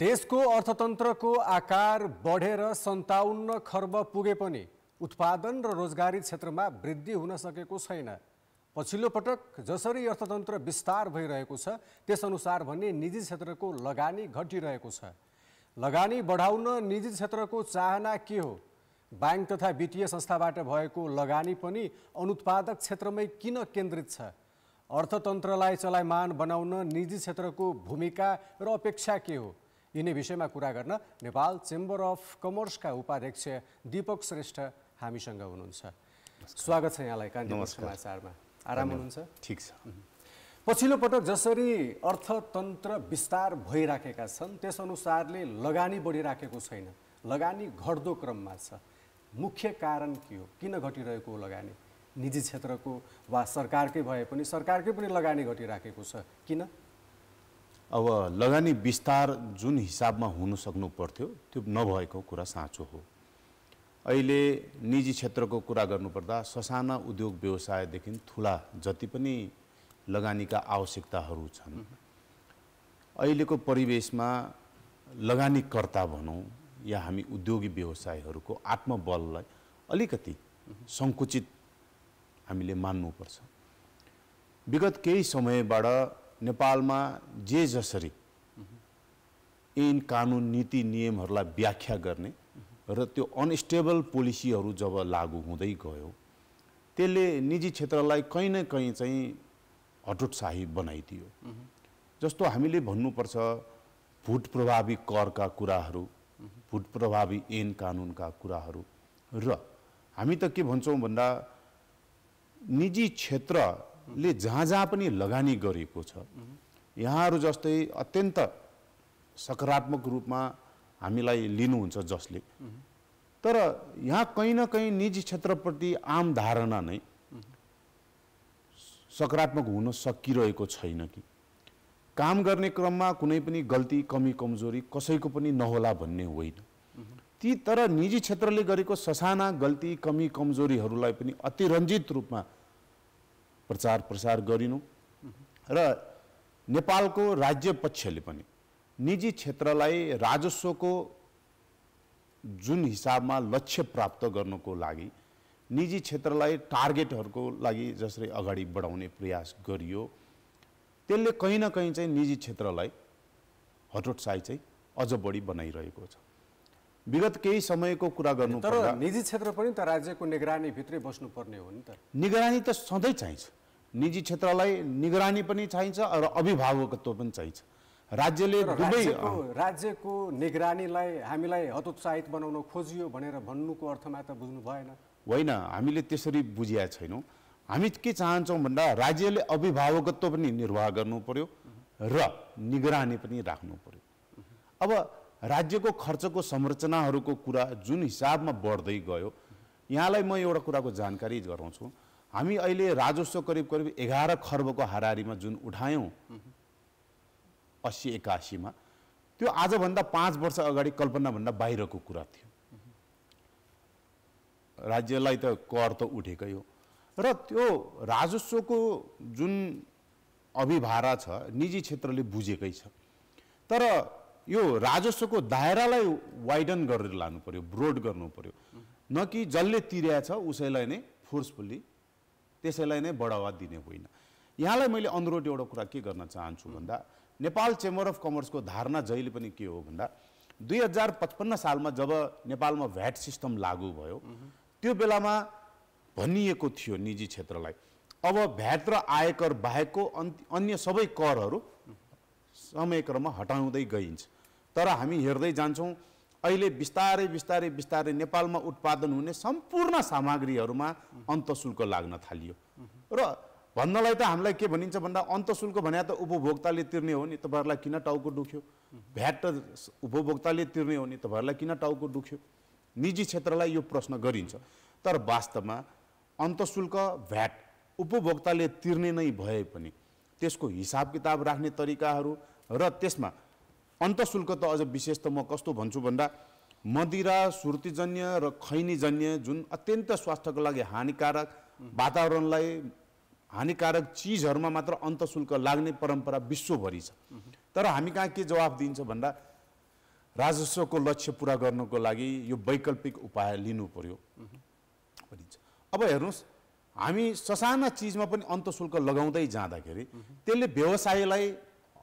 देशको अर्थतन्त्रको आकार बढेर 57 खर्ब पुगे पनि उत्पादन र रोजगारी क्षेत्रमा वृद्धि हुन सकेको छैन। पछिल्लो पटक जसरी अर्थतन्त्र विस्तार भइरहेको छ त्यसअनुसार भने निजी क्षेत्रको लगानी घटिरहेको छ। लगानी बढाउन निजी क्षेत्रको चाहना के हो? बैंक तथा वित्तीय संस्थाबाट भएको लगानी पनि अनुत्पादक क्षेत्रमै किन केन्द्रित छ? अर्थतन्त्रलाई चलायमान बनाउन निजी क्षेत्रको भूमिका र अपेक्षा के हो? यिनै विषयमा कुरा गर्न नेपाल चेम्बर अफ कमर्सका उपाध्यक्ष दीपक श्रेष्ठ हामीसँग हुनुहुन्छ। स्वागत छ यहाँलाई कान्तिपुर समाचारमा। आराम हुनुहुन्छ? ठीक छ। पछिल्लो पटक जसरी अर्थतन्त्र विस्तार भइराखेका छन् त्यसअनुसारले लगानी बढिराखेको छैन, लगानी घट्दो क्रममा छ। मुख्य कारण के हो? किन घटिरहेको हो लगानी? निजी क्षेत्रको वा सरकारकै भए पनि सरकारकै पनि लगानी घटिराखेको छ, किन? अब लगानी विस्तार जुन हिसाबमा हुन सक्नु पर्थ्यो त्यो नभएको कुरा साँचो हो। अहिले निजी क्षेत्रको कुरा गर्नुपर्दा ससाना उद्योग व्यवसायदेखि ठुला जति पनि लगानीका आवश्यकताहरू छन्, अहिलेको परिवेशमा लगानीकर्ता भनौँ या हामी उद्योगी व्यवसायहरूको आत्मबललाई अलिकति सङ्कुचित हामीले मान्नुपर्छ। विगत केही समयबाट नेपालमा जे जसरी ऐन कानुन नीति नियमहरूलाई व्याख्या गर्ने र त्यो अनस्टेबल पोलिसीहरू जब लागू हुँदै गयो त्यसले निजी क्षेत्रलाई कहीँ न कहीँ चाहिँ हटोत्साही बनाइदियो। जस्तो हामीले भन्नुपर्छ भूत प्रभावी करका कुराहरू, भूत प्रभावी ऐन कानुनका कुराहरू, र हामी त के भन्छौँ भन्दा निजी क्षेत्रले जहाँ जहाँ पनि लगानी गरेको छ यहाँहरू जस्तै अत्यन्त सकारात्मक रूपमा हामीलाई लिनुहुन्छ जसले, तर यहाँ कहीँ न कहीँ निजी क्षेत्रप्रति आम धारणा नै सकारात्मक हुन सकिरहेको छैन कि काम गर्ने क्रममा कुनै पनि गल्ती कमी कमजोरी कसैको पनि नहोला भन्ने होइन। ती तर निजी क्षेत्रले गरेको ससाना गल्ती कमी कमजोरीहरूलाई पनि अतिरञ्जित रूपमा प्रचार प्रसार गरिनु र नेपालको राज्य पक्षले पनि निजी क्षेत्रलाई राजस्वको जुन हिसाबमा लक्ष्य प्राप्त गर्नको लागि निजी क्षेत्रलाई टार्गेटहरूको लागि जसरी अगाडि बढाउने प्रयास गरियो त्यसले कहीँ न कहीँ चाहिँ निजी क्षेत्रलाई हतोत्साही चाहिँ अझ बढी बनाइरहेको छ। विगत केही समयको कुरा गर्नु पर्दा तर निजी क्षेत्र पनि त राज्यको निगरानी भित्रै बस्नुपर्ने हो नि त। निगरानी त सधैँ चाहिन्छ, निजी क्षेत्रलाई निगरानी पनि चाहिन्छ र अभिभावकत्व पनि चाहिन्छ। राज्यले दुवै राज्यको निगरानीलाई हामीलाई हतोत्साहित बनाउन खोजियो भनेर भन्नुको अर्थमा त बुझ्नु भएन। होइन, हामीले त्यसरी बुझिया छैनौँ। हामी के चाहन्छौँ भन्दा राज्यले अभिभावकत्व पनि निर्वाह गर्नु पर्यो र निगरानी पनि राख्नु पर्यो। अब राज्यको खर्चको संरचनाहरूको कुरा जुन हिसाबमा बढ्दै गयो, यहाँलाई म एउटा कुराको जानकारी गराउँछु। हामी अहिले राजस्व करिब करिब 11 खर्बको हाराहारीमा जुन उठायौँ 80-81 मा, त्यो आजभन्दा 5 वर्ष अगाडि कल्पनाभन्दा बाहिरको कुरा थियो। राज्यलाई त कर त उठेकै हो र त्यो राजस्वको जुन अभिभारा छ निजी क्षेत्रले बुझेकै छ, तर यो राजस्वको दायरालाई वाइडन गरेर लानु पर्यो, ब्रोड गर्नु पर्यो, न कि जसले तिरेछ उसैलाई नै फोर्सफुल्ली त्यसैलाई नै बढावा दिने होइन। यहाँलाई मैले अनुरोध एउटा कुरा के गर्न चाहन्छु भन्दा नेपाल चेम्बर अफ कमर्सको धारणा जहिले पनि के हो भन्दा 2055 सालमा जब नेपालमा भ्याट सिस्टम लागू भयो त्यो बेलामा भनिएको थियो निजी क्षेत्रलाई अब भ्याट र आयकर बाहेकको अन्य सबै करहरू समयक्रममा हटाउँदै गइन्छ। तर हामी हेर्दै जान्छौँ अहिले बिस्तारै बिस्तारै बिस्तारै नेपालमा उत्पादन हुने सम्पूर्ण सामग्रीहरूमा अन्तशुल्क लाग्न थालियो र भन्नलाई त हामीलाई के भनिन्छ भन्दा अन्तशुल्क भने त उपभोक्ताले तिर्ने हो नि, तपाईँहरूलाई किन टाउको दुख्यो? भ्याट त उपभोक्ताले तिर्ने हो नि, तपाईँहरूलाई किन टाउको दुख्यो? निजी क्षेत्रलाई यो प्रश्न गरिन्छ, तर वास्तवमा अन्तशुल्क भ्याट उपभोक्ताले तिर्ने नै भए पनि त्यसको हिसाब किताब राख्ने तरिकाहरू र त्यसमा अन्तशुल्क त अझ विशेष त म कस्तो भन्छु भन्दा मदिरा सुर्तीजन्य र खैनीजन्य जुन अत्यन्त स्वास्थ्यको लागि हानिकारक वातावरणलाई हानिकारक चिजहरूमा मात्र अन्तशुल्क लाग्ने परम्परा विश्वभरि छ। तर हामी कहाँ के जवाफ दिन्छ भन्दा राजस्वको लक्ष्य पूरा गर्नको लागि यो वैकल्पिक उपाय लिनु पर्यो भनिन्छ। अब हेर्नुहोस्, हामी ससाना चिजमा पनि अन्तशुल्क लगाउँदै जाँदाखेरि त्यसले व्यवसायलाई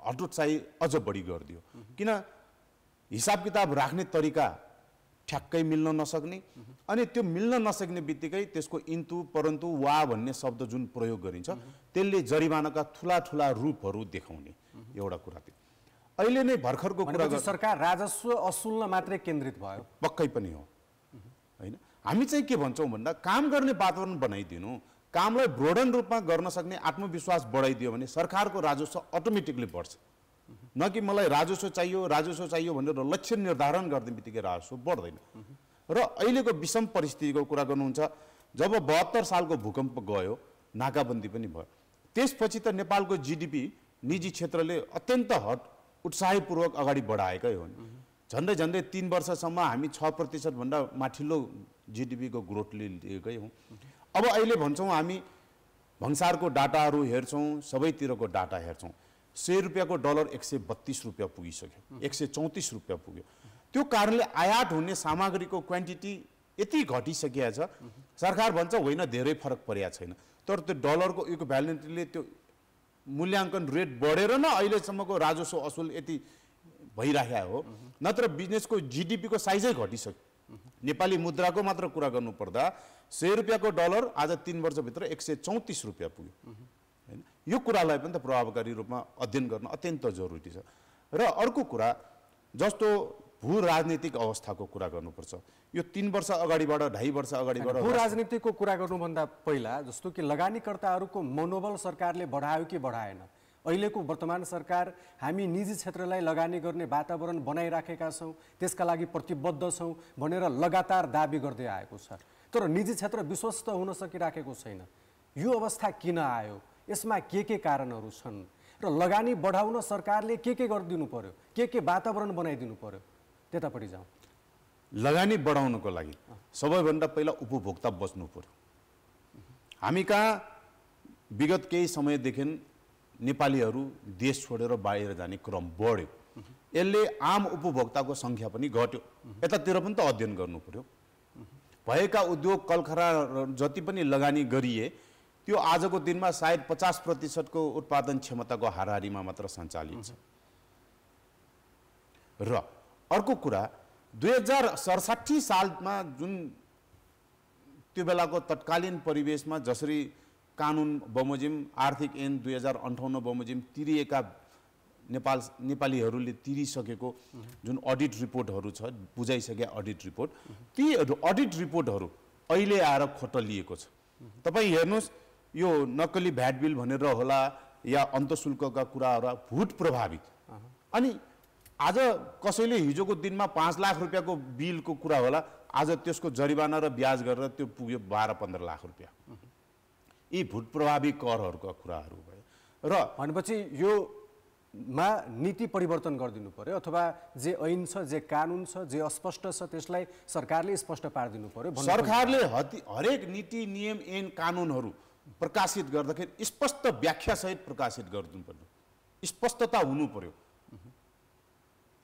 हतोत्साही अझ बढी गरिदियो। किन हिसाब किताब राख्ने तरिका ठ्याक्कै मिल्न नसक्ने, अनि त्यो मिल्न नसक्ने बित्तिकै त्यसको इन्तु परन्तु वा भन्ने शब्द जुन प्रयोग गरिन्छ त्यसले जरिवानाका ठुला ठुला रूपहरू देखाउने एउटा कुरा थियो। अहिले नै भर्खरको कुरा सरकार राजस्व असुल्न मात्रै केन्द्रित भयो, पक्कै पनि हो हैन। हामी चाहिँ के भन्छौँ भन्दा काम गर्ने वातावरण बनाइदिनु, कामलाई ब्रोडन रूपमा गर्न सक्ने आत्मविश्वास बढाइदियो भने सरकारको राजस्व अटोमेटिकली बढ्छ। न कि मलाई राजस्व चाहियो भनेर लक्ष्य निर्धारण गर्ने बित्तिकै राजस्व बढ्दैन। र अहिलेको विषम परिस्थितिको कुरा गर्नुहुन्छ, जब 72 सालको भूकम्प गयो, नाकाबन्दी पनि भयो, त्यसपछि त नेपालको जीडीपी निजी क्षेत्रले अत्यन्त उत्साहीपूर्वक अगाडि बढाएकै हो। झन्डै झन्डै 3 वर्षसम्म हामी 6% भन्दा माथिल्लो जीडीपीको ग्रोथ लिएकै हौँ। अब अहिले भन्छौँ हामी भन्सारको डाटाहरू हेर्छौँ, सबैतिरको डाटा हेर्छौँ, 100 रुपियाँको डलर 132 रुपियाँ पुगिसक्यो, 134 रुपियाँ पुग्यो। त्यो कारणले आयात हुने सामग्रीको क्वान्टिटी यति घटिसकेको छ, सरकार भन्छ होइन धेरै फरक परेको छैन, तर त्यो डलरको इक्विभ्यालेन्टले त्यो मूल्याङ्कन रेट बढेर न अहिलेसम्मको राजस्व असुल यति भइरहेको हो। नत्र बिजनेसको जीडीपीको साइजै घटिसक्यो। नेपाली मुद्राको मात्र कुरा गर्नुपर्दा 100 रुपियाँको डलर आज 3 वर्षभित्र 134 रुपियाँ पुग्यो हैन। यो कुरालाई पनि त प्रभावकारी रूपमा अध्ययन गर्न अत्यन्त जरुरी छ। र अर्को कुरा, जस्तो भू राजनीतिक अवस्थाको कुरा गर्नुपर्छ, यो 3 वर्ष अगाडिबाट 2.5 वर्ष अगाडिबाट भू राजनीतिको कुरा गर्नुभन्दा पहिला जस्तो कि लगानीकर्ताहरूको मनोबल सरकारले बढायो कि बढाएन? अहिलेको वर्तमान सरकार हामी निजी क्षेत्रलाई लगानी गर्ने वातावरण बनाइराखेका छौँ, त्यसका लागि प्रतिबद्ध छौँ भनेर लगातार दाबी गर्दै आएको छ, तर निजी क्षेत्र विश्वस्त हुन सकिराखेको छैन। यो अवस्था किन आयो? यसमा के कारणहरू छन् र लगानी बढाउन सरकारले के गरिदिनु पर्यो, के वातावरण बनाइदिनु पर्यो? त्यतापट्टि जाउँ। लगानी बढाउनको लागि सबैभन्दा पहिला उपभोक्ता बच्नु पर्यो। हामी कहाँ विगत केही समयदेखि नेपालीहरू देश छोडेर बाहिर जाने क्रम बढ्यो, यसले आम उपभोक्ताको सङ्ख्या पनि घट्यो। यतातिर पनि त अध्ययन गर्नु पर्यो। भएका उद्योग कलखरा जति पनि लगानी गरिए त्यो आजको दिनमा सायद 50% को उत्पादन क्षमताको हाराहारीमा मात्र सञ्चालित छ। र अर्को कुरा, 2067 सालमा जुन त्यो बेलाको तत्कालीन परिवेशमा जसरी कानुन बमोजिम आर्थिक ऐन 2058 बमोजिम तिरिएका नेपालीहरूले तिरिसकेको जुन अडिट रिपोर्टहरू छ, बुझाइसके अडिट रिपोर्ट, ती अडिट रिपोर्टहरू अहिले आएर खोटलिएको छ। तपाईँ हेर्नुहोस्, यो नक्कली भ्याट बिल भनेर होला या अन्तशुल्कका कुराहरू भूत प्रभावित। अनि आज कसैले हिजोको दिनमा 5 लाख रुपियाँको बिलको कुरा होला, आज त्यसको जरिवाना र ब्याज गरेर त्यो पुग्यो 12-15 लाख रुपियाँ। यी भूत प्रभावी करहरूको कुराहरू भयो। र भनेपछि यो मा नीति परिवर्तन गरिदिनु पर्यो, अथवा जे ऐन छ, जे कानुन छ, जे अस्पष्ट छ त्यसलाई सरकारले स्पष्ट पारिदिनु पर्यो। सरकारले हरेक नीति नियम ऐन कानुनहरू प्रकाशित गर्दाखेरि स्पष्ट व्याख्यासहित प्रकाशित गरिदिनु पर्यो, स्पष्टता हुनु पर्यो।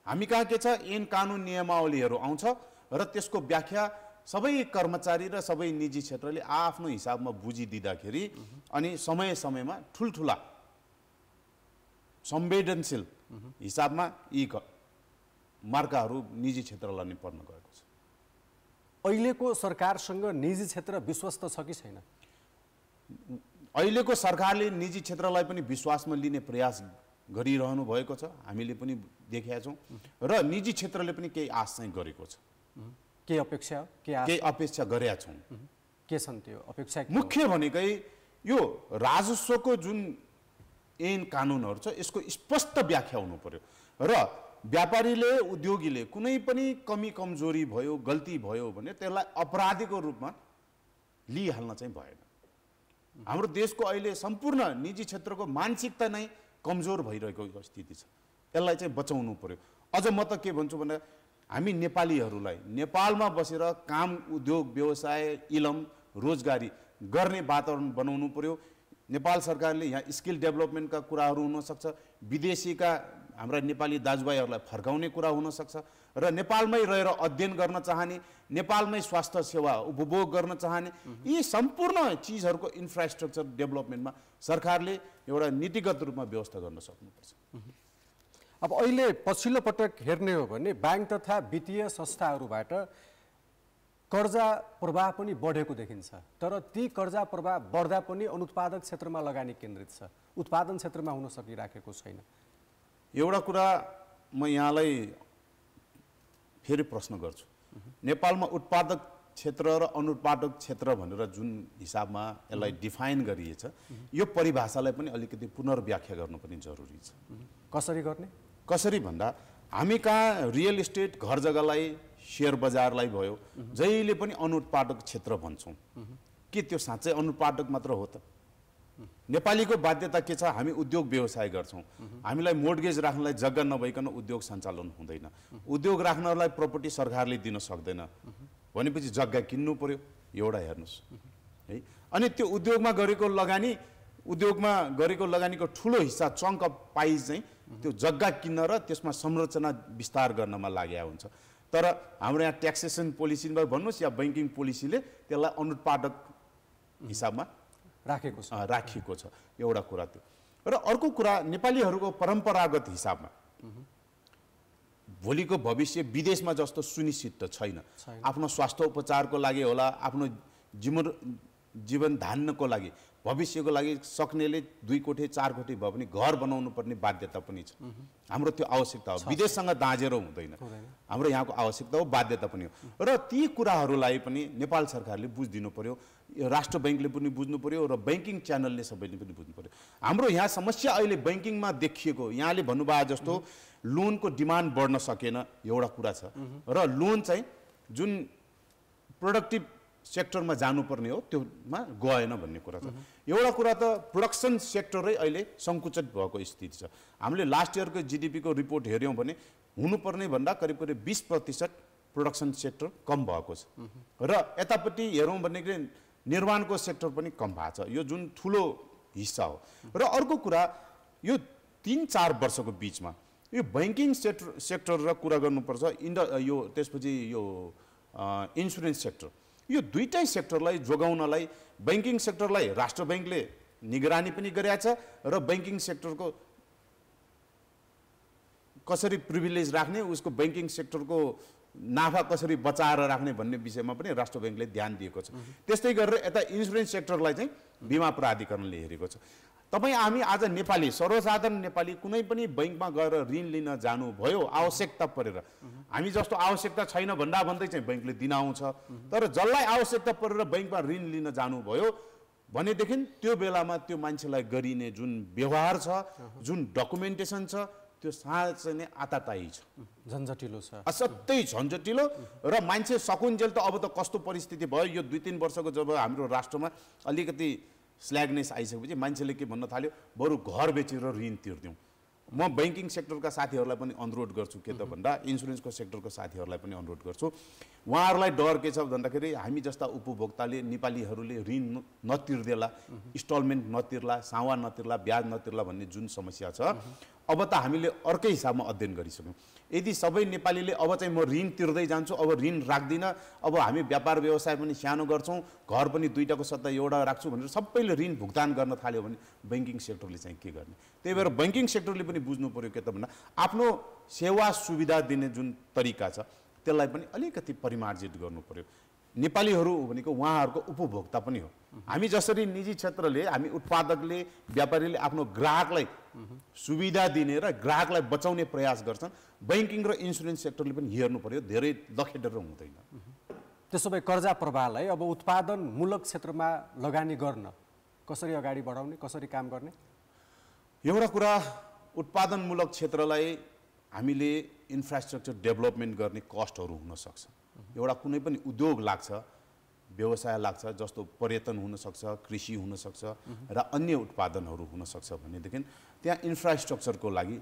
हामी कहाँ के छ, ऐन कानुन नियमावलीहरू आउँछ र त्यसको व्याख्या सबै कर्मचारी र सबै निजी क्षेत्रले आफ्नो हिसाबमा बुझिदिँदाखेरि अनि समय समयमा ठुल्ठुला संवेदनशील हिसाबमा यी मार्काहरू निजी क्षेत्रलाई नै पर्न गएको छ। अहिलेको सरकारसँग निजी क्षेत्र विश्वस्त छ कि छैन? अहिलेको सरकारले निजी क्षेत्रलाई पनि विश्वासमा लिने प्रयास गरिरहनु भएको छ, हामीले पनि देखेका छौँ। र निजी क्षेत्रले पनि केही आश चाहिँ गरेको छ। के अपेक्षा, केही अपेक्षा गरेका छौँ। के छन् त्यो अपेक्षा? मुख्य भनेकै यो राजस्वको जुन ऐन कानुनहरू छ यसको स्पष्ट व्याख्या हुनु पर्यो र व्यापारीले उद्योगीले कुनै पनि कमी कमजोरी भयो, गल्ती भयो भने त्यसलाई अपराधीको रूपमा लिइहाल्न चाहिँ भएन। हाम्रो देशको अहिले सम्पूर्ण निजी क्षेत्रको मानसिकता नै कमजोर भइरहेको स्थिति छ, यसलाई चाहिँ बचाउनु पर्यो। अझ म त के भन्छु भने हामी नेपालीहरूलाई नेपालमा बसेर काम, उद्योग, व्यवसाय, इलम, रोजगारी गर्ने वातावरण बनाउनु पर्यो। नेपाल सरकारले यहाँ स्किल डेभलपमेन्टका कुराहरू हुनसक्छ, विदेशीका हाम्रा नेपाली दाजुभाइहरूलाई फर्काउने कुरा हुनसक्छ र नेपालमै रहेर अध्ययन गर्न चाहने, नेपालमै स्वास्थ्य सेवा उपभोग गर्न चाहने, यी सम्पूर्ण चिजहरूको इन्फ्रास्ट्रक्चर डेभलपमेन्टमा सरकारले एउटा नीतिगत रूपमा व्यवस्था गर्न सक्नुपर्छ। अब अहिले पछिल्लो पटक हेर्ने हो भने बैंक तथा वित्तीय संस्थाहरूबाट कर्जा प्रवाह पनि बढेको देखिन्छ, तर ती कर्जा प्रवाह बढ्दा पनि अनुत्पादक क्षेत्रमा लगानी केन्द्रित छ, उत्पादन क्षेत्रमा हुन सकिराखेको छैन। एउटा कुरा म यहाँलाई फेरि प्रश्न गर्छु, नेपालमा उत्पादक क्षेत्र र अनुत्पादक क्षेत्र भनेर जुन हिसाबमा यसलाई डिफाइन गरिएछ, यो परिभाषालाई पनि अलिकति पुनर्व्याख्या गर्नु पनि जरुरी छ। कसरी गर्ने? कसरी भन्दा हामी कहाँ रियल इस्टेट घर जग्गालाई शेयर बजारलाई भयो जहिले पनि अनुत्पादक क्षेत्र भन्छौँ, के त्यो साँच्चै अनुत्पादक मात्र हो त? नेपालीको बाध्यता के छ, हामी उद्योग व्यवसाय गर्छौँ, हामीलाई मोर्टगेज राख्नलाई जग्गा नभइकन उद्योग सञ्चालन हुँदैन, उद्योग राख्नलाई प्रपर्टी सरकारले दिन सक्दैन भनेपछि जग्गा किन्नु पर्यो। एउटा हेर्नुहोस् है, अनि त्यो उद्योगमा गरेको लगानीको ठुलो हिस्सा चङ्क अफ प्राइस चाहिँ त्यो जग्गा किन्न र त्यसमा संरचना विस्तार गर्नमा लागेको हुन्छ। तर हाम्रो यहाँ ट्याक्सेसन पोलिसी भन्नुहोस् या बैंकिङ पोलिसीले त्यसलाई अनुत्पादक हिसाबमा राखिएको छ। एउटा कुरा त्यो, र अर्को कुरा नेपालीहरूको परम्परागत हिसाबमा भोलिको भविष्य विदेशमा जस्तो सुनिश्चित त छैन। आफ्नो स्वास्थ्य उपचारको लागि होला, आफ्नो जीवन धान्नको लागि, भविष्यको लागि सक्नेले 2 कोठे 4 कोठे भए पनि घर बनाउनु पर्ने बाध्यता पनि छ। हाम्रो त्यो आवश्यकता हो, विदेशसँग दाँजेर हुँदैन, हाम्रो यहाँको आवश्यकता हो, बाध्यता पनि हो। र ती कुराहरूलाई पनि नेपाल सरकारले बुझिदिनु पर्यो, राष्ट्र बैंकले पनि बुझ्नु पर्यो र बैंकिङ च्यानलले सबैले पनि बुझ्नु पर्यो। हाम्रो यहाँ समस्या अहिले बैंकिङमा देखिएको, यहाँले भन्नुभयो जस्तो लोनको डिमान्ड बढ्न सकेन, एउटा कुरा छ, र लोन चाहिँ जुन प्रोडक्टिभ सेक्टरमा जानुपर्ने हो त्योमा गएन भन्ने कुरा छ। एउटा कुरा त प्रोडक्सन सेक्टरै अहिले सङ्कुचित भएको स्थिति छ। हामीले लास्ट इयरको जीडीपीको रिपोर्ट हेऱ्यौँ भने हुनुपर्ने भन्दा करिब 20% प्रोडक्सन सेक्टर कम भएको छ, र यतापट्टि हेरौँ भने निर्माणको सेक्टर पनि कम भएको छ। यो जुन ठुलो हिस्सा हो। र अर्को कुरा, यो 3-4 वर्षको बिचमा यो बैंकिङ सेक्टर र कुरा गर्नुपर्छ, यो त्यसपछि यो इन्सुरेन्स सेक्टर, यो दुईटै सेक्टरलाई जोगाउनलाई बैंकिङ सेक्टरलाई राष्ट्र बैंकले निगरानी पनि गरेको छ, र बैंकिङ सेक्टरको कसरी प्रिभिलेज राख्ने, उसको बैंकिङ सेक्टरको नाफा कसरी बचाएर राख्ने भन्ने विषयमा पनि राष्ट्र बैंकले ध्यान दिएको छ। त्यस्तै गरेर यता इन्सुरेन्स सेक्टरलाई चाहिँ बिमा प्राधिकरणले हेरेको छ। हामी आज नेपाली, सर्वसाधारण नेपाली कुनै पनि बैंकमा गएर ऋण लिन जानुभयो आवश्यकता परेर, हामी जस्तो आवश्यकता छैन भन्दै चाहिँ बैंकले दिन आउँछ, तर जसलाई आवश्यकता परेर बैंकमा ऋण लिन जानुभयो भनेदेखि त्यो बेलामा त्यो मान्छेलाई गरिने जुन व्यवहार छ, जुन डकुमेन्टेसन छ, त्यो साँच्चै नै आताताई छ, झन्झटिलो छ, असाध्यै झन्झटिलो। र मान्छे सकुन्जेल त अब त कस्तो परिस्थिति भयो, यो 2-3 वर्षको जब हाम्रो राष्ट्रमा अलिकति स्ल्यागनेस आइसकेपछि मान्छेले के भन्न थाल्यो, बरु घर बेचेर ऋण तिर्दिउँ। म बैंकिङ सेक्टरका साथीहरूलाई पनि अनुरोध गर्छु के त भन्दा इन्सुरेन्सको सेक्टरको साथीहरूलाई पनि अनुरोध गर्छु, उहाँहरूलाई डर के छ भन्दाखेरि हामी जस्ता उपभोक्ताले, नेपालीहरूले ऋण नतिर्देला, इन्स्टलमेन्ट नतिर्ला, सावा नतिर्ला, ब्याज नतिर्ला भन्ने जुन समस्या छ, अब त हामीले अर्कै हिसाबमा अध्ययन गरिसक्यौँ। यदि सबै नेपालीले अब चाहिँ म ऋण तिर्दै जान्छु, अब ऋण राख्दिनँ, अब हामी व्यापार व्यवसाय पनि सानो गर्छौँ, घर पनि 2टाको सट्टा एउटा राख्छु भनेर सबैले ऋण भुक्तान गर्न थाल्यो भने बैंकिङ सेक्टरले चाहिँ के गर्ने? त्यही भएर बैंकिङ सेक्टरले पनि बुझ्नु पर्यो के त भन्दा आफ्नो सेवा सुविधा दिने जुन तरिका छ त्यसलाई पनि अलिकति परिमार्जित गर्नु पर्यो। नेपालीहरू भनेको उहाँहरूको उपभोक्ता पनि हो। हामी जसरी निजी क्षेत्रले, हामी उत्पादकले, व्यापारीले आफ्नो ग्राहकलाई सुविधा दिने र ग्राहकलाई बचाउने प्रयास गर्छन्, बैंकिङ र इन्सुरेन्स सेक्टरले पनि हेर्नु पर्यो, धेरै लखेटेर हुँदैन। त्यसो भए कर्जा प्रवाहलाई अब उत्पादनमूलक क्षेत्रमा लगानी गर्न कसरी अगाडि बढाउने, कसरी काम गर्ने? एउटा कुरा, उत्पादनमूलक क्षेत्रलाई हामीले इन्फ्रास्ट्रक्चर डेभलपमेन्ट गर्ने कस्टहरू हुन सक्छ। एउटा कुनै पनि उद्योग लाग्छ, व्यवसाय लाग्छ, जस्तो पर्यटन हुनसक्छ, कृषि हुनसक्छ र अन्य उत्पादनहरू हुनसक्छ भनेदेखि त्यहाँ इन्फ्रास्ट्रक्चरको लागि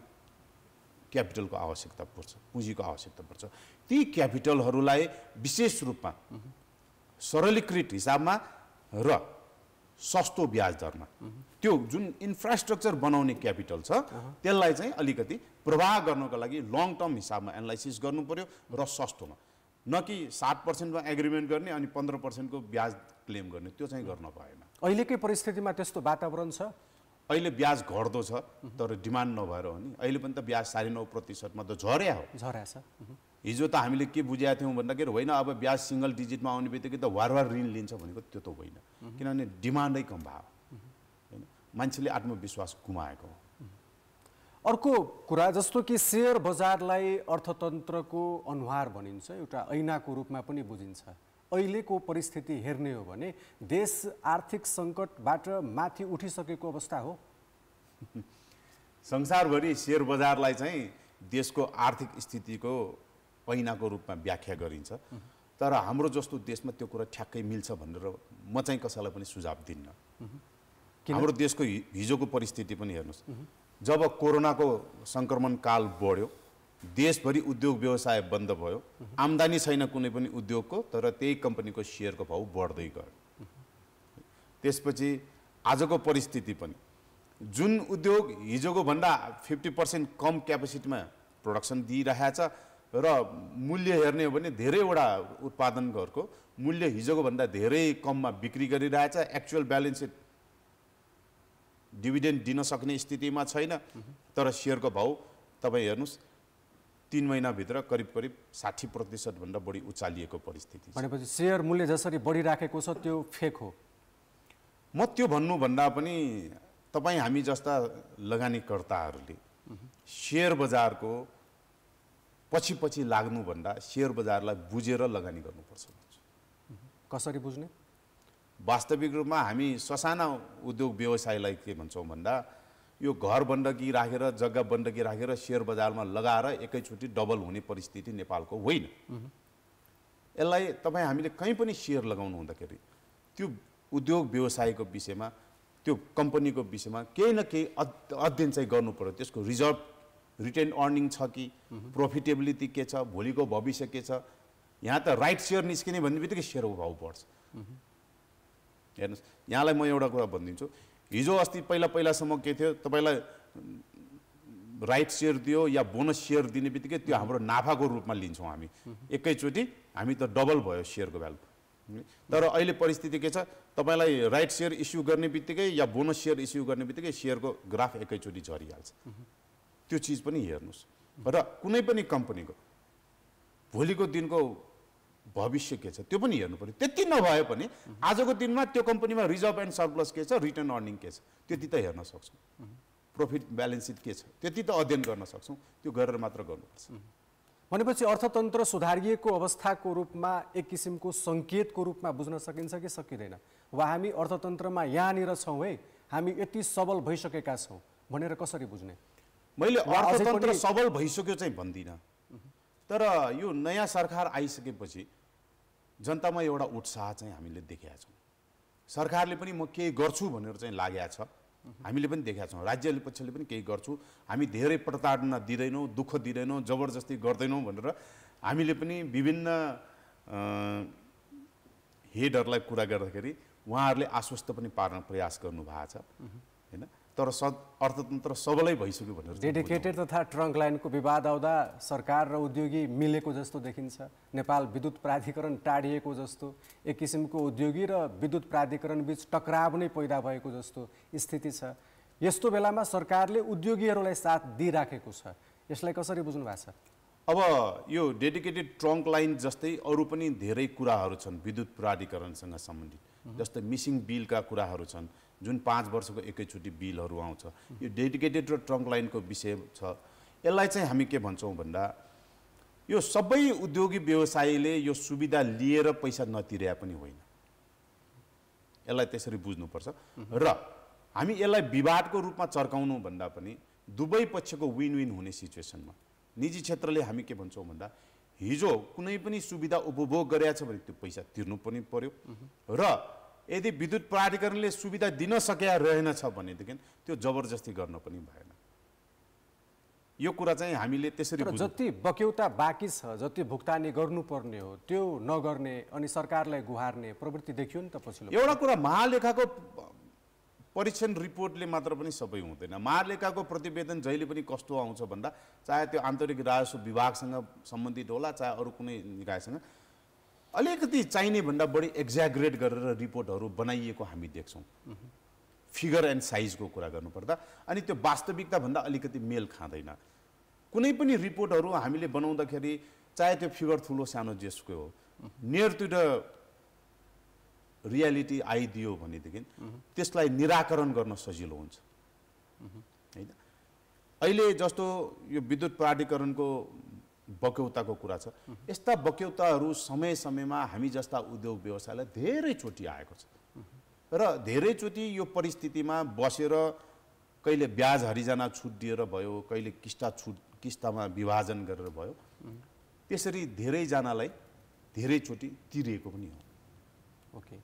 क्यापिटलको आवश्यकता पर्छ, पुँजीको आवश्यकता पर्छ। ती क्यापिटलहरूलाई विशेष रूपमा सरलीकृत हिसाबमा र सस्तो ब्याज दरमा त्यो जुन इन्फ्रास्ट्रक्चर बनाउने क्यापिटल छ त्यसलाई चाहिँ अलिकति प्रवाह गर्नको लागि लङ टर्म हिसाबमा एनालाइसिस गर्नु पर्यो र सस्तोमा, न कि 60%मा एग्रिमेन्ट गर्ने अनि 15%को ब्याज क्लेम गर्ने, त्यो चाहिँ गर्न भएन। अहिलेकै परिस्थितिमा त्यस्तो वातावरण छ? अहिले ब्याज घट्दो छ तर डिमान्ड नभएर हो नि। अहिले पनि त ब्याज 9.5%मा त झर्या हो। झर्या छ। हिजो त हामीले के बुझेका थियौँ भन्दाखेरि होइन अब ब्याज सिङ्गल डिजिटमा आउने बित्तिकै त वारवार ऋण लिन्छ भनेको त्यो त होइन, किनभने डिमान्डै कम भयो होइन, मान्छेले आत्मविश्वास गुमाएको हो। अर्को कुरा जस्तो कि शेयर बजारलाई अर्थतन्त्रको अनुहार भनिन्छ, एउटा ऐनाको रूपमा पनि बुझिन्छ। अहिलेको परिस्थिति हेर्ने हो भने देश आर्थिक सङ्कटबाट माथि उठिसकेको अवस्था हो। संसारभरि शेयर बजारलाई चाहिँ देशको आर्थिक स्थितिको ऐनाको रूपमा व्याख्या गरिन्छ, तर हाम्रो जस्तो देशमा त्यो कुरा ठ्याक्कै मिल्छ भनेर म चाहिँ कसैलाई पनि सुझाव दिन्न। हाम्रो देशको हिजोको परिस्थिति पनि हेर्नुहोस्, जब कोरोनाको सङ्क्रमण काल बढ्यो, देशभरि उद्योग व्यवसाय बन्द भयो, आम्दानी छैन कुनै पनि उद्योगको, तर त्यही कम्पनीको सेयरको भाउ बढ्दै गयो। त्यसपछि आजको परिस्थिति पनि जुन उद्योग हिजोको भन्दा 50% कम क्यापेसिटीमा प्रोडक्सन दिइरहेछ र मूल्य हेर्ने हो भने धेरैवटा उत्पादनहरूको मूल्य हिजोको भन्दा धेरै कममा बिक्री गरिरहेछ, एक्चुअल ब्यालेन्स सिट डिभिडेन्ड दिन सक्ने स्थितिमा छैन, तर सेयरको भाउ तपाईँ हेर्नुहोस् 3 महिनाभित्र करिब 60% भन्दा बढी उचालिएको परिस्थिति छ। भनेपछि सेयर मूल्य जसरी बढिराखेको छ त्यो फेक हो? म त्यो भन्नुभन्दा पनि तपाईँ हामी जस्ता लगानीकर्ताहरूले सेयर बजारको पछि लाग्नुभन्दा सेयर बजारलाई बुझेर लगानी गर्नुपर्छ। कसरी बुझ्ने? वास्तविक रूपमा हामी ससाना उद्योग व्यवसायलाई के भन्छौँ भन्दा यो घर बन्दकी राखेर जग्गा बन्दकी राखेर सेयर बजारमा लगाएर एकैचोटि डबल हुने परिस्थिति नेपालको होइन। यसलाई तपाईँ हामीले कहीँ पनि सेयर लगाउनु हुँदाखेरि त्यो उद्योग व्यवसायको विषयमा, त्यो कम्पनीको विषयमा केही न केही अध्ययन चाहिँ गर्नु पर्यो। त्यसको रिजर्भ रिटेन अर्निङ छ कि, प्रोफिटेबिलिटी के छ, भोलिको भविष्य के छ। यहाँ त राइट सेयर निस्किने भन्ने बित्तिकै सेयरको भाउ बढ्छ। हेर्नुहोस्, यहाँलाई म एउटा कुरा भनिदिन्छु, हिजो अस्ति पहिलासम्म के थियो, तपाईँलाई राइट सेयर दियो या बोनस सेयर दिने बित्तिकै त्यो हाम्रो नाफाको रूपमा लिन्छौँ हामी, एकैचोटि हामी त डबल भयो सेयरको भ्यालु। तर अहिले परिस्थिति के छ, तपाईँलाई राइट सेयर इस्यु गर्ने बित्तिकै या बोनस सेयर इस्यु गर्ने बित्तिकै सेयरको ग्राफ एकैचोटि झरिहाल्छ। त्यो चिज पनि हेर्नुहोस् र कुनै पनि कम्पनीको भोलिको दिनको भविष्य के छ त्यो पनि हेर्नु पर्यो। त्यति नभए पनि आजको दिनमा त्यो कम्पनीमा रिजर्भ एन्ड सरप्लस के छ, रिटर्न अर्निङ के छ, त्यति त हेर्न सक्छौँ। प्रॉफिट ब्यालेन्स सिट के छ त्यति त अध्ययन गर्न सक्छौँ। त्यो गरेर मात्र गर्नुपर्छ। भनेपछि अर्थतन्त्र सुधारिएको अवस्थाको रूपमा एक किसिमको सङ्केतको रूपमा बुझ्न सकिन्छ कि सकिँदैन? वा हामी अर्थतन्त्रमा यहाँनिर छौँ है, हामी यति सबल भइसकेका छौँ भनेर कसरी बुझ्ने? मैले अर्थतन्त्र सबल भइसक्यो चाहिँ भन्दिनँ, तर यो नयाँ सरकार आइसकेपछि जनतामा एउटा उत्साह चाहिँ हामीले देखेका छौँ। सरकारले पनि म केही गर्छु भनेर चाहिँ लागेको छ, हामीले पनि देखेका छौँ। राज्य पक्षले पनि केही गर्छु, हामी धेरै प्रताडना दिँदैनौँ, दुःख दिँदैनौँ, जबरजस्ती गर्दैनौँ भनेर हामीले पनि विभिन्न हेडहरूलाई कुरा गर्दाखेरि उहाँहरूले आश्वस्त पनि पार्न प्रयास गर्नुभएको छ होइन। तर अर्थतन्त्र सबलै भइसक्यो भनेर डेडिकेटेड तथा ट्रङ्क लाइनको विवाद आउँदा सरकार र उद्योगी मिलेको जस्तो देखिन्छ। नेपाल विद्युत प्राधिकरण टाढिएको जस्तो, एक किसिमको उद्योगी र विद्युत प्राधिकरण बीच टकराव नै पैदा भएको जस्तो स्थिति छ। यस्तो बेलामा सरकारले उद्योगीहरूलाई साथ दिइराखेको छ, यसलाई कसरी बुझ्नु भएको छ? अब यो डेडिकेटेड ट्रङ्क लाइन जस्तै अरू पनि धेरै कुराहरू छन् विद्युत प्राधिकरणसँग सम्बन्धित, जस्तै मिसिङ बिलका कुराहरू छन् जुन 5 वर्षको एकैचोटि बिलहरू आउँछ। यो डेडिकेटेड र ट्रङ्क लाइनको विषय छ। यसलाई चाहिँ हामी के भन्छौँ भन्दा यो सबै उद्योगी व्यवसायीले यो सुविधा लिएर पैसा नतिर्या पनि होइन, यसलाई त्यसरी बुझ्नुपर्छ। र हामी यसलाई विवादको रूपमा चर्काउनु भन्दा पनि दुवै पक्षको विन विन हुने सिचुएसनमा निजी क्षेत्रले हामी के भन्छौँ भन्दा हिजो कुनै पनि सुविधा उपभोग गरेछ भने त्यो पैसा तिर्नु पनि पर्यो, र यदि विद्युत प्राधिकरणले सुविधा दिन सकेका रहेनछ भनेदेखि त्यो जबरजस्ती गर्न पनि भएन। यो कुरा चाहिँ हामीले त्यसरी जति बक्यौता बाँकी छ, जति भुक्तानी गर्नुपर्ने हो त्यो नगर्ने अनि सरकारलाई गुहार्ने प्रवृत्ति देखियो नि त पछिल्लो। एउटा कुरा महालेखाको परीक्षण रिपोर्टले मात्र पनि सबै हुँदैन। महालेखाको प्रतिवेदन जहिले पनि कस्तो आउँछ भन्दा चाहे त्यो आन्तरिक राजस्व विभागसँग सम्बन्धित होला चाहे अरू कुनै निकायसँग अलिकति चाहिने भन्दा बढी एक्ज्याग्रेट गरेर रिपोर्टहरू बनाइएको हामी देख्छौँ। फिगर एन्ड साइजको कुरा गर्नुपर्दा अनि त्यो वास्तविकता भन्दा अलिकति मेल खाँदैन। कुनै पनि रिपोर्टहरू हामीले बनाउँदाखेरि चाहे त्यो फिगर ठुलो सानो जेसको हो नियर टु द रियालिटी आइदियो भनेदेखि त्यसलाई निराकरण गर्न सजिलो हुन्छ हैन। अहिले जस्तो यो विद्युत प्राधिकरणको बक्यौताको कुरा छ, यस्ता बक्यौताहरू समय समयमा हामी जस्ता उद्योग व्यवसायलाई धेरैचोटि आएको छ र धेरैचोटि यो परिस्थितिमा बसेर कहिले ब्याज हरिजना छुट दिएर भयो, कहिले किस्तामा विभाजन गरेर भयो, त्यसरी धेरैजनालाई धेरैचोटि तिरिएको पनि हो। ओके,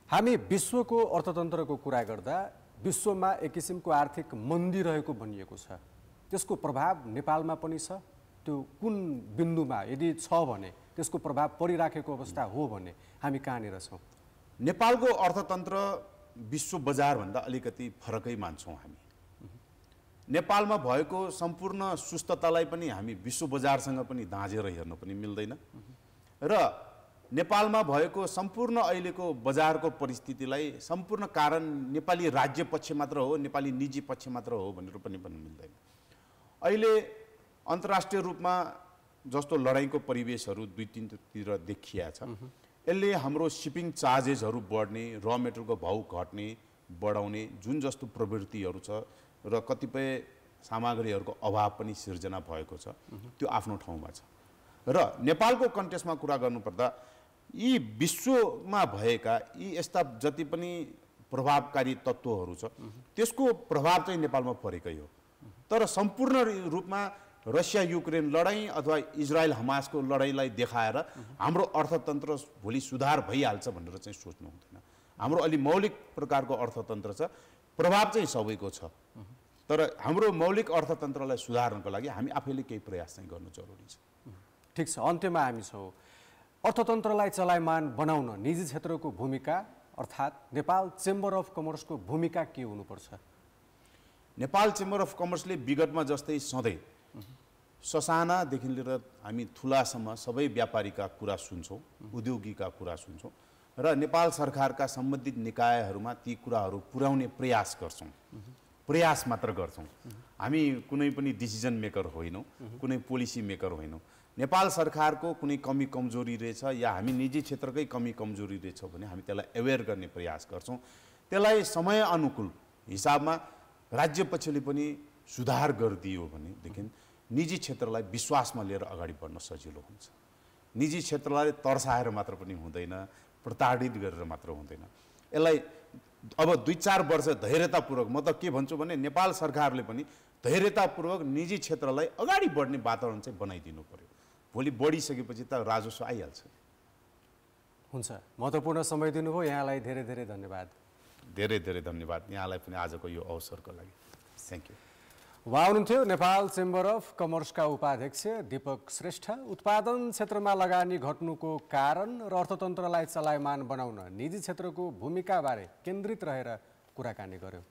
हामी विश्वको अर्थतन्त्रको कुरा गर्दा विश्वमा एक किसिमको आर्थिक मन्दी रहेको भनिएको छ, त्यसको प्रभाव नेपालमा पनि छ। त्यो कुन बिन्दुमा यदि छ भने त्यसको प्रभाव परिराखेको अवस्था हो भने हामी कहाँनिर छौँ? नेपालको अर्थतन्त्र विश्व बजारभन्दा अलिकति फरकै मान्छौँ हामी। नेपालमा भएको सम्पूर्ण सुस्ततालाई पनि हामी विश्व बजारसँग पनि दाँजेर हेर्न पनि मिल्दैन र नेपालमा भएको सम्पूर्ण अहिलेको बजारको परिस्थितिलाई सम्पूर्ण कारण नेपाली राज्य पक्ष मात्र हो, नेपाली निजी पक्ष मात्र हो भनेर पनि भन्नु मिल्दैन। अहिले अन्तर्राष्ट्रिय रूपमा जस्तो लडाइँको परिवेशहरू दुई तीनतिर देखिया छ, यसले हाम्रो शिपिङ चार्जेसहरू बढ्ने, र मेटेरियलको भाउ घट्ने बढाउने जुन जस्तो प्रवृत्तिहरू छ र कतिपय सामग्रीहरूको अभाव पनि सिर्जना भएको छ, त्यो आफ्नो ठाउँमा छ। र नेपालको कन्टेक्स्टमा कुरा गर्नुपर्दा यी विश्वमा भएका यी यस्ता जति पनि प्रभावकारी तत्त्वहरू छ त्यसको प्रभाव चाहिँ नेपालमा परेकै हो। तर सम्पूर्ण रूपमा रसिया युक्रेन लडाइँ अथवा इजरायल हमासको लडाइँलाई देखाएर हाम्रो अर्थतन्त्र भोलि सुधार भइहाल्छ भनेर चाहिँ सोच्नु हुँदैन। हाम्रो अलि मौलिक प्रकारको अर्थतन्त्र छ, प्रभाव चाहिँ सबैको छ, तर हाम्रो मौलिक अर्थतन्त्रलाई सुधार्नको लागि हामी आफैले केही प्रयास चाहिँ गर्नु जरुरी छ। ठिक छ, अन्त्यमा हामी छौँ। अर्थतन्त्रलाई चलायमान बनाउन निजी क्षेत्रको भूमिका अर्थात् नेपाल चेम्बर अफ कमर्सको भूमिका के हुनुपर्छ? नेपाल चेम्बर अफ कमर्सले विगतमा जस्तै सधैँ ससानादेखि लिएर हामी ठुलासम्म सबै व्यापारीका कुरा सुन्छौँ, उद्योगीका कुरा सुन्छौँ र नेपाल सरकारका सम्बन्धित निकायहरूमा ती कुराहरू पुर्याउने प्रयास गर्छौँ। प्रयास मात्र गर्छौँ, हामी कुनै पनि डिसिजन मेकर होइनौँ, कुनै पोलिसी मेकर होइनौँ। नेपाल सरकारको कुनै कमी कमजोरी रहेछ या हामी निजी क्षेत्रकै कमी कमजोरी रहेछ भने हामी त्यसलाई अवेर गर्ने प्रयास गर्छौँ। त्यसलाई समय अनुकूल हिसाबमा राज्य पक्षले पनि सुधार गरिदियो भनेदेखि निजी क्षेत्रलाई विश्वासमा लिएर अगाडि बढ्न सजिलो हुन्छ। निजी क्षेत्रलाई तर्साएर मात्र पनि हुँदैन, प्रताडित गरेर मात्र हुँदैन। यसलाई अब 2-4 वर्ष धैर्यतापूर्वक, म त के भन्छु भने नेपाल सरकारले पनि धैर्यतापूर्वक निजी क्षेत्रलाई अगाडि बढ्ने वातावरण चाहिँ बनाइदिनु पर्यो। भोलि बढिसकेपछि त राजस्व आइहाल्छ। हुन्छ, महत्त्वपूर्ण समय दिनुभयो, यहाँलाई धेरै धेरै धन्यवाद। धेरै धेरै धन्यवाद यहाँलाई पनि आजको यो अवसरको लागि। Thank you. उहाँ हुनुहुन्थ्यो नेपाल चेम्बर अफ कमर्सका उपाध्यक्ष दीपक श्रेष्ठ। उत्पादन क्षेत्रमा लगानी घट्नुको कारण र अर्थतन्त्रलाई चलायमान बनाउन निजी क्षेत्रको भूमिकाबारे केन्द्रित रहेर कुराकानी गर्यो।